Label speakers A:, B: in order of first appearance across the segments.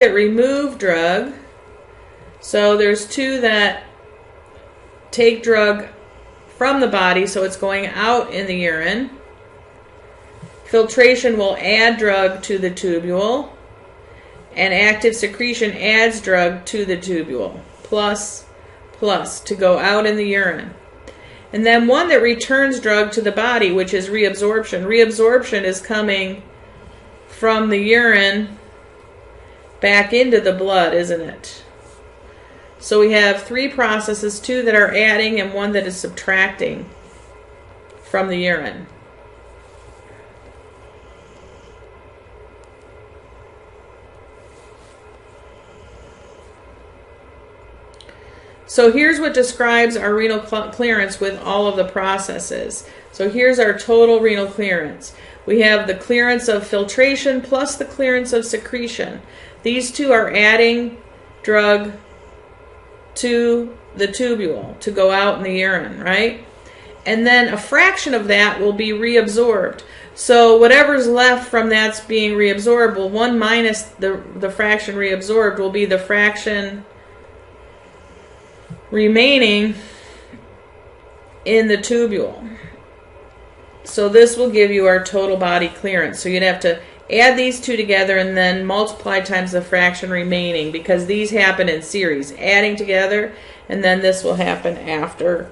A: that remove drug. So there's two that take drug from the body, so it's going out in the urine. Filtration will add drug to the tubule, and active secretion adds drug to the tubule, plus to go out in the urine. And then one that returns drug to the body, which is reabsorption. Reabsorption is coming from the urine back into the blood, isn't it? So we have three processes, two that are adding and one that is subtracting from the urine. So here's what describes our renal clearance with all of the processes. So here's our total renal clearance. We have the clearance of filtration plus the clearance of secretion. These two are adding drug to the tubule to go out in the urine, right? And then a fraction of that will be reabsorbed. So whatever's left from that's being reabsorbed, well, 1 minus the fraction reabsorbed will be the fraction remaining in the tubule. So this will give you our total body clearance. So you'd have to add these two together and then multiply times the fraction remaining, because these happen in series, adding together, and then this will happen after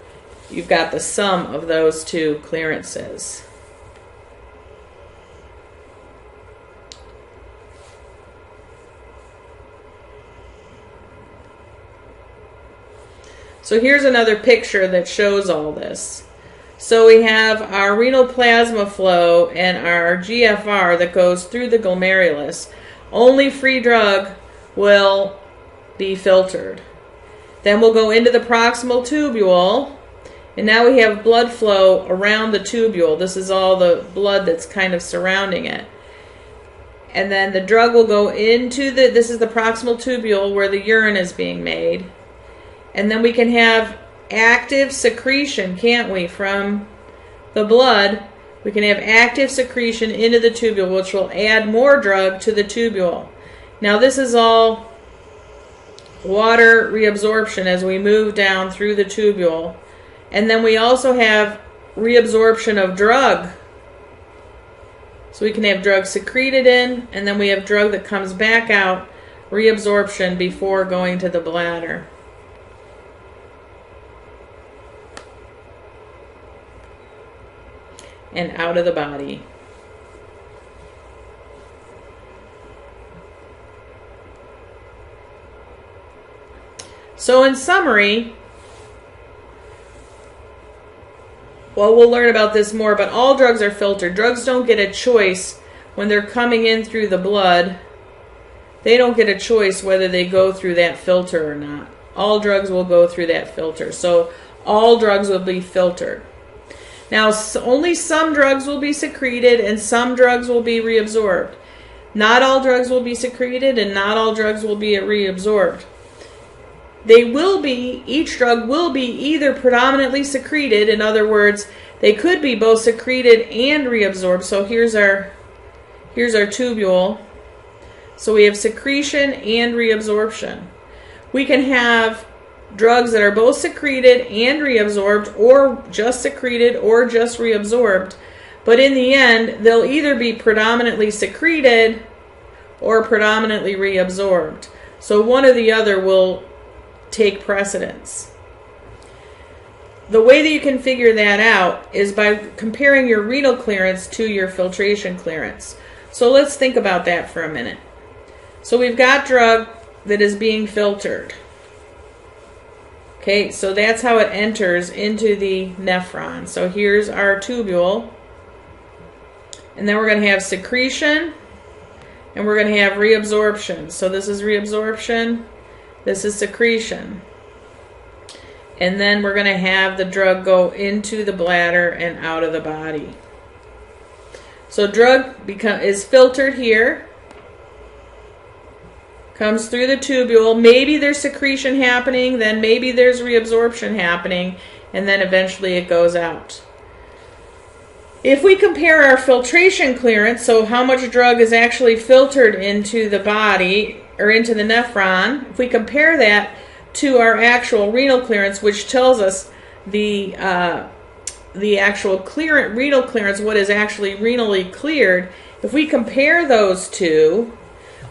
A: you've got the sum of those two clearances. So here's another picture that shows all this. So we have our renal plasma flow and our GFR that goes through the glomerulus. Only free drug will be filtered. Then we'll go into the proximal tubule, and now we have blood flow around the tubule. This is all the blood that's kind of surrounding it. And then the drug will go into this is the proximal tubule where the urine is being made. And then we can have active secretion, can't we, from the blood? We can have active secretion into the tubule, which will add more drug to the tubule. Now this is all water reabsorption as we move down through the tubule. And then we also have reabsorption of drug. So we can have drug secreted in, and then we have drug that comes back out, reabsorption before going to the bladder. And out of the body. So in summary, well, we'll learn about this more, but all drugs are filtered. Drugs don't get a choice when they're coming in through the blood. They don't get a choice whether they go through that filter or not. All drugs will go through that filter. So all drugs will be filtered. Now, only some drugs will be secreted and some drugs will be reabsorbed. Not all drugs will be secreted and not all drugs will be reabsorbed. Each drug will be either predominantly secreted, in other words, they could be both secreted and reabsorbed. So here's our tubule. So we have secretion and reabsorption. We can have drugs that are both secreted and reabsorbed, or just secreted or just reabsorbed, but in the end they'll either be predominantly secreted or predominantly reabsorbed. So one or the other will take precedence. The way that you can figure that out is by comparing your renal clearance to your filtration clearance. So let's think about that for a minute. So we've got drug that is being filtered. Okay, so that's how it enters into the nephron. So here's our tubule. And then we're going to have secretion. And we're going to have reabsorption. So this is reabsorption. This is secretion. And then we're going to have the drug go into the bladder and out of the body. So drug is filtered here. Comes through the tubule. Maybe there's secretion happening, then maybe there's reabsorption happening, and then eventually it goes out. If we compare our filtration clearance, so how much drug is actually filtered into the body, or into the nephron, if we compare that to our actual renal clearance, which tells us the actual renal clearance, what is actually renally cleared, if we compare those two,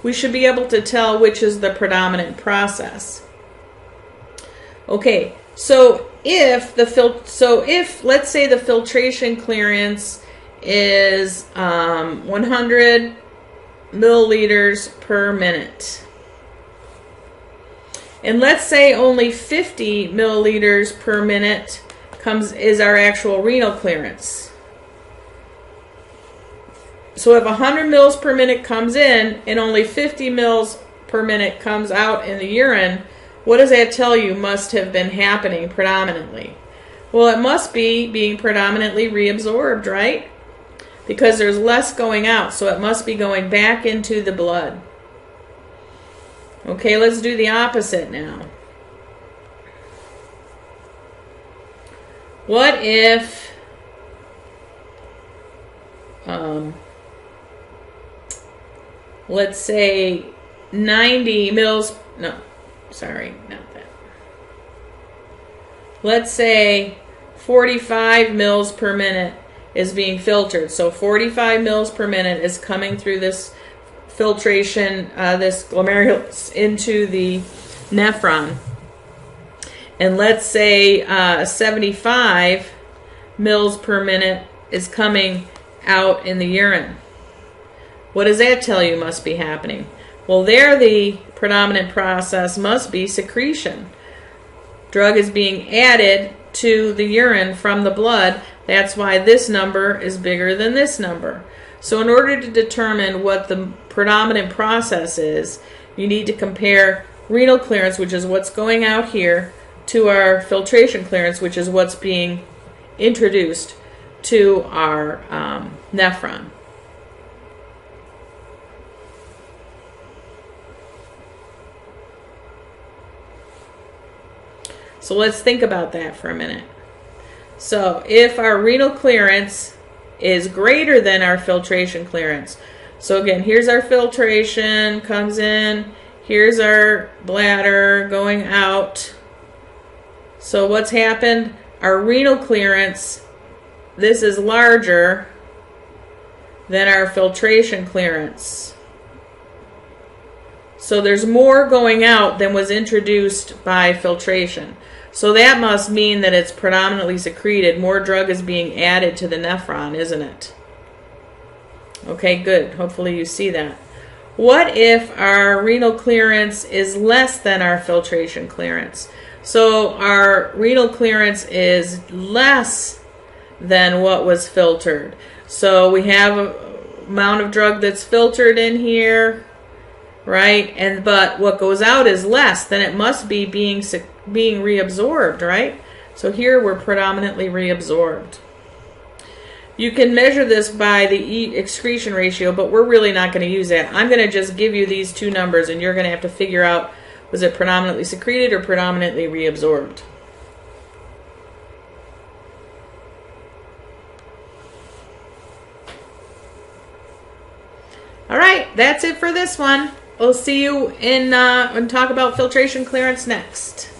A: we should be able to tell which is the predominant process. Okay, so if let's say the filtration clearance is 100 milliliters per minute, and let's say only 50 milliliters per minute is our actual renal clearance. So if 100 mils per minute comes in and only 50 mils per minute comes out in the urine, what does that tell you must have been happening predominantly? Well, it must be being predominantly reabsorbed, right? Because there's less going out, so it must be going back into the blood. Okay, let's do the opposite now. What if let's say 90 mils, no, sorry, not that. Let's say 45 mils per minute is being filtered. So 45 mils per minute is coming through this filtration, this glomerulus into the nephron. And let's say 75 mils per minute is coming out in the urine. What does that tell you must be happening? Well, there the predominant process must be secretion. Drug is being added to the urine from the blood. That's why this number is bigger than this number. So in order to determine what the predominant process is, you need to compare renal clearance, which is what's going out here, to our filtration clearance, which is what's being introduced to our nephron. So let's think about that for a minute. So if our renal clearance is greater than our filtration clearance, so again, here's our filtration, comes in, here's our bladder going out. So what's happened? Our renal clearance, this is larger than our filtration clearance. So there's more going out than was introduced by filtration. So that must mean that it's predominantly secreted. More drug is being added to the nephron, isn't it? Okay, good. Hopefully you see that. What if our renal clearance is less than our filtration clearance? So our renal clearance is less than what was filtered. So we have an amount of drug that's filtered in here, right? But what goes out is less, then it must be being reabsorbed, right? So here we're predominantly reabsorbed. You can measure this by the excretion ratio, but we're really not going to use that. I'm going to just give you these two numbers, and you're going to have to figure out, was it predominantly secreted or predominantly reabsorbed? All right, that's it for this one. We'll see you and talk about filtration clearance next.